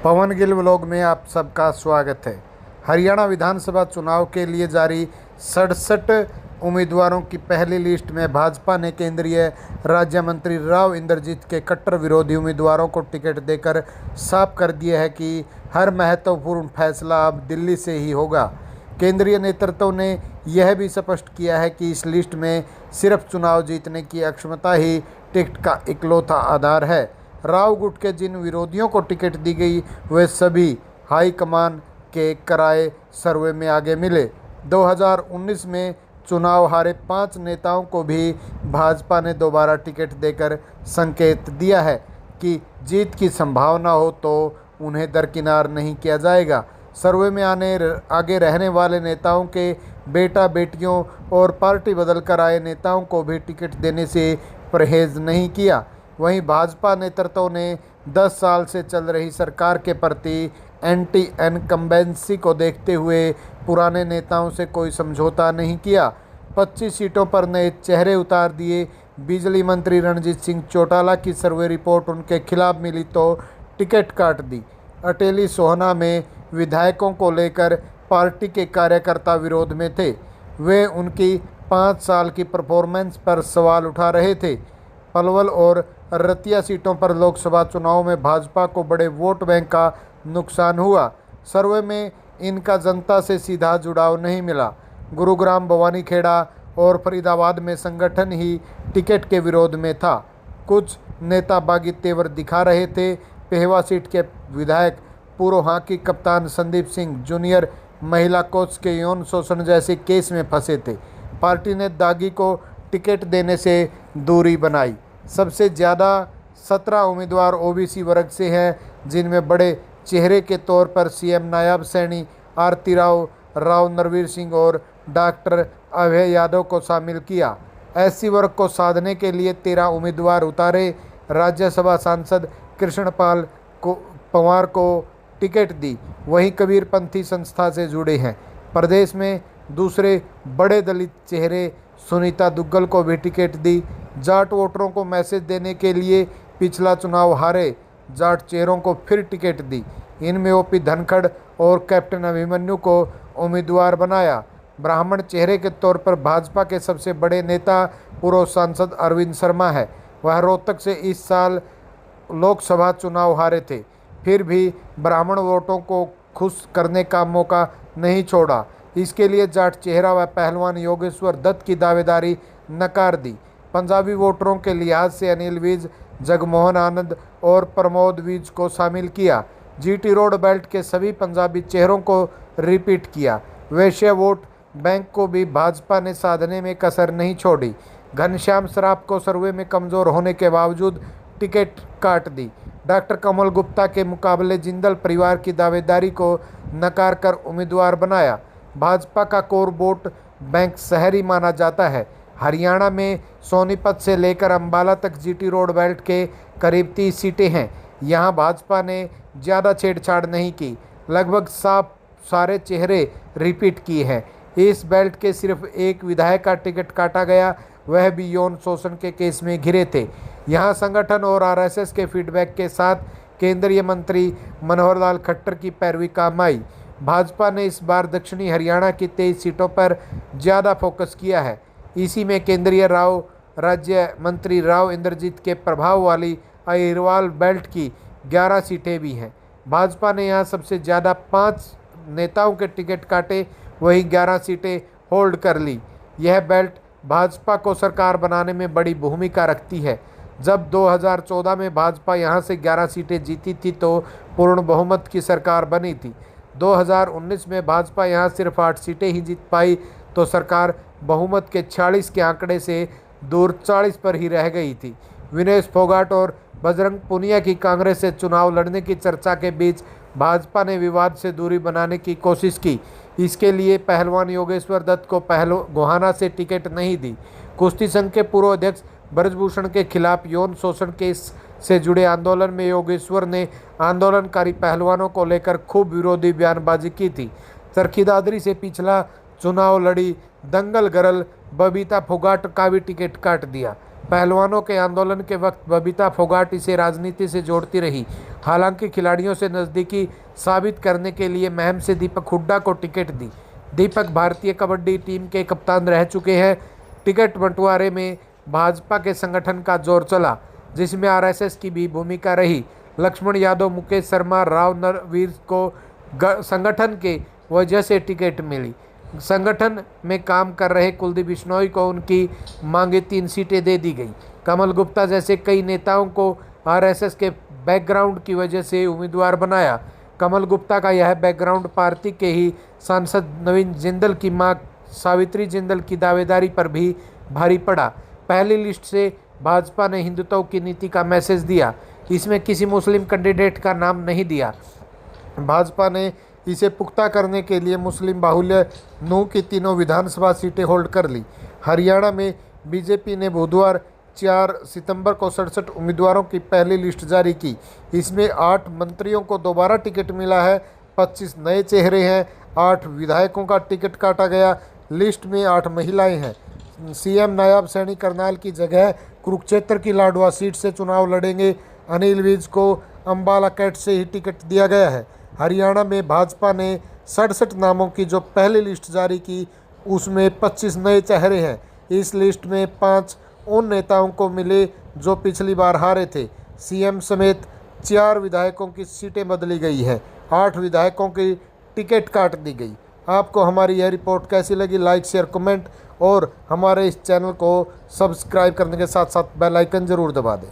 पवन Gill vlog में आप सबका स्वागत है। हरियाणा विधानसभा चुनाव के लिए जारी 67 उम्मीदवारों की पहली लिस्ट में भाजपा ने केंद्रीय राज्य मंत्री राव इंद्रजीत के कट्टर विरोधी उम्मीदवारों को टिकट देकर साफ कर दिया है कि हर महत्वपूर्ण फैसला अब दिल्ली से ही होगा। केंद्रीय नेतृत्व ने यह भी स्पष्ट किया है कि इस लिस्ट में सिर्फ चुनाव जीतने की अक्षमता ही टिकट का इकलौता आधार है। राव गुट के जिन विरोधियों को टिकट दी गई वे सभी हाईकमान के कराए सर्वे में आगे मिले। 2019 में चुनाव हारे 5 नेताओं को भी भाजपा ने दोबारा टिकट देकर संकेत दिया है कि जीत की संभावना हो तो उन्हें दरकिनार नहीं किया जाएगा। सर्वे में आगे रहने वाले नेताओं के बेटा बेटियों और पार्टी बदल कर आए नेताओं को भी टिकट देने से परहेज नहीं किया। वहीं भाजपा नेतृत्व ने 10 साल से चल रही सरकार के प्रति एंटी इनकम्बेंसी को देखते हुए पुराने नेताओं से कोई समझौता नहीं किया। 25 सीटों पर नए चेहरे उतार दिए। बिजली मंत्री रणजीत सिंह चौटाला की सर्वे रिपोर्ट उनके खिलाफ मिली तो टिकट काट दी। अटेली सोहना में विधायकों को लेकर पार्टी के कार्यकर्ता विरोध में थे। वे उनकी 5 साल की परफॉर्मेंस पर सवाल उठा रहे थे। पलवल और रतिया सीटों पर लोकसभा चुनाव में भाजपा को बड़े वोट बैंक का नुकसान हुआ। सर्वे में इनका जनता से सीधा जुड़ाव नहीं मिला। गुरुग्राम, भवानीखेड़ा और फरीदाबाद में संगठन ही टिकट के विरोध में था। कुछ नेता बागी तेवर दिखा रहे थे। पेहवा सीट के विधायक पूर्व हॉकी कप्तान संदीप सिंह जूनियर महिला कोच के यौन शोषण जैसे केस में फंसे थे। पार्टी ने दागी को टिकट देने से दूरी बनाई। सबसे ज़्यादा 17 उम्मीदवार ओबीसी वर्ग से हैं, जिनमें बड़े चेहरे के तौर पर सीएम नायब सैनी, आरती राव नरवीर सिंह और डॉक्टर अभय यादव को शामिल किया। एससी वर्ग को साधने के लिए 13 उम्मीदवार उतारे। राज्यसभा सांसद कृष्णपाल पंवार को टिकट दी। वहीं कबीरपंथी संस्था से जुड़े हैं। प्रदेश में दूसरे बड़े दलित चेहरे सुनीता दुग्गल को भी टिकट दी। जाट वोटरों को मैसेज देने के लिए पिछला चुनाव हारे जाट चेहरों को फिर टिकट दी। इनमें ओपी धनखड़ और कैप्टन अभिमन्यु को उम्मीदवार बनाया। ब्राह्मण चेहरे के तौर पर भाजपा के सबसे बड़े नेता पूर्व सांसद अरविंद शर्मा है। वह रोहतक से इस साल लोकसभा चुनाव हारे थे, फिर भी ब्राह्मण वोटों को खुश करने का मौका नहीं छोड़ा। इसके लिए जाट चेहरा व पहलवान योगेश्वर दत्त की दावेदारी नकार दी। पंजाबी वोटरों के लिहाज से अनिल विज, जगमोहन आनंद और प्रमोद विज को शामिल किया। जीटी रोड बेल्ट के सभी पंजाबी चेहरों को रिपीट किया। वैश्य वोट बैंक को भी भाजपा ने साधने में कसर नहीं छोड़ी। घनश्याम सराफ को सर्वे में कमजोर होने के बावजूद टिकट काट दी। डॉक्टर कमल गुप्ता के मुकाबले जिंदल परिवार की दावेदारी को नकार कर उम्मीदवार बनाया। भाजपा का कोर वोट बैंक शहरी माना जाता है। हरियाणा में सोनीपत से लेकर अंबाला तक जीटी रोड बेल्ट के करीब 30 सीटें हैं। यहां भाजपा ने ज़्यादा छेड़छाड़ नहीं की। लगभग सारे चेहरे रिपीट किए हैं। इस बेल्ट के सिर्फ एक विधायक का टिकट काटा गया, वह भी यौन शोषण के केस में घिरे थे। यहां संगठन और आरएसएस के फीडबैक के साथ केंद्रीय मंत्री मनोहर लाल खट्टर की पैरवी काम आई। भाजपा ने इस बार दक्षिणी हरियाणा की 23 सीटों पर ज़्यादा फोकस किया है। इसी में केंद्रीय राज्य मंत्री राव इंद्रजीत के प्रभाव वाली अहिरवाल बेल्ट की 11 सीटें भी हैं। भाजपा ने यहां सबसे ज़्यादा 5 नेताओं के टिकट काटे, वहीं 11 सीटें होल्ड कर ली। यह बेल्ट भाजपा को सरकार बनाने में बड़ी भूमिका रखती है। जब 2014 में भाजपा यहां से 11 सीटें जीती थी तो पूर्ण बहुमत की सरकार बनी थी। 2019 में भाजपा यहां सिर्फ 8 सीटें ही जीत पाई तो सरकार बहुमत के 46 के आंकड़े से दूर 40 पर ही रह गई थी। विनेश फोगाट और बजरंग पुनिया की कांग्रेस से चुनाव लड़ने की चर्चा के बीच भाजपा ने विवाद से दूरी बनाने की कोशिश की। इसके लिए पहलवान योगेश्वर दत्त को गोहाना से टिकट नहीं दी। कुश्ती संघ के पूर्व अध्यक्ष ब्रजभूषण के खिलाफ यौन शोषण केस से जुड़े आंदोलन में योगेश्वर ने आंदोलनकारी पहलवानों को लेकर खूब विरोधी बयानबाजी की थी। चरखी दादरी से पिछला चुनाव लड़ी दंगल गर्ल बबीता फोगाट का भी टिकट काट दिया। पहलवानों के आंदोलन के वक्त बबीता फोगाट इसे राजनीति से जोड़ती रही। हालांकि खिलाड़ियों से नज़दीकी साबित करने के लिए महम से दीपक हुड्डा को टिकट दी। दीपक भारतीय कबड्डी टीम के कप्तान रह चुके हैं। टिकट बंटवारे में भाजपा के संगठन का जोर चला, जिसमें आरएसएस की भी भूमिका रही। लक्ष्मण यादव, मुकेश शर्मा, राव नरवीर को संगठन के वजह से टिकट मिली। संगठन में काम कर रहे कुलदीप बिश्नोई को उनकी मांगे 3 सीटें दे दी गई। कमल गुप्ता जैसे कई नेताओं को आरएसएस के बैकग्राउंड की वजह से उम्मीदवार बनाया। कमल गुप्ता का यह बैकग्राउंड पार्टी के ही सांसद नवीन जिंदल की मां सावित्री जिंदल की दावेदारी पर भी भारी पड़ा। पहली लिस्ट से भाजपा ने हिंदुत्व की नीति का मैसेज दिया। इसमें किसी मुस्लिम कैंडिडेट का नाम नहीं दिया। भाजपा ने इसे पुख्ता करने के लिए मुस्लिम बाहुल्य नू की तीनों विधानसभा सीटें होल्ड कर ली। हरियाणा में बीजेपी ने बुधवार 4 सितंबर को 67 उम्मीदवारों की पहली लिस्ट जारी की। इसमें 8 मंत्रियों को दोबारा टिकट मिला है, 25 नए चेहरे हैं, 8 विधायकों का टिकट काटा गया। लिस्ट में 8 महिलाएं हैं। सीएम नायब सैनी करनाल की जगह कुरुक्षेत्र की लाडवा सीट से चुनाव लड़ेंगे। अनिल विज को अंबाला कैट से ही टिकट दिया गया है। हरियाणा में भाजपा ने 67 नामों की जो पहली लिस्ट जारी की, उसमें 25 नए चेहरे हैं। इस लिस्ट में 5 उन नेताओं को मिले जो पिछली बार हारे थे। सीएम समेत 4 विधायकों की सीटें बदली गई है। 8 विधायकों की टिकट काट दी गई। आपको हमारी यह रिपोर्ट कैसी लगी? लाइक, शेयर, कमेंट और हमारे इस चैनल को सब्सक्राइब करने के साथ साथ बेल आइकन जरूर दबा दें।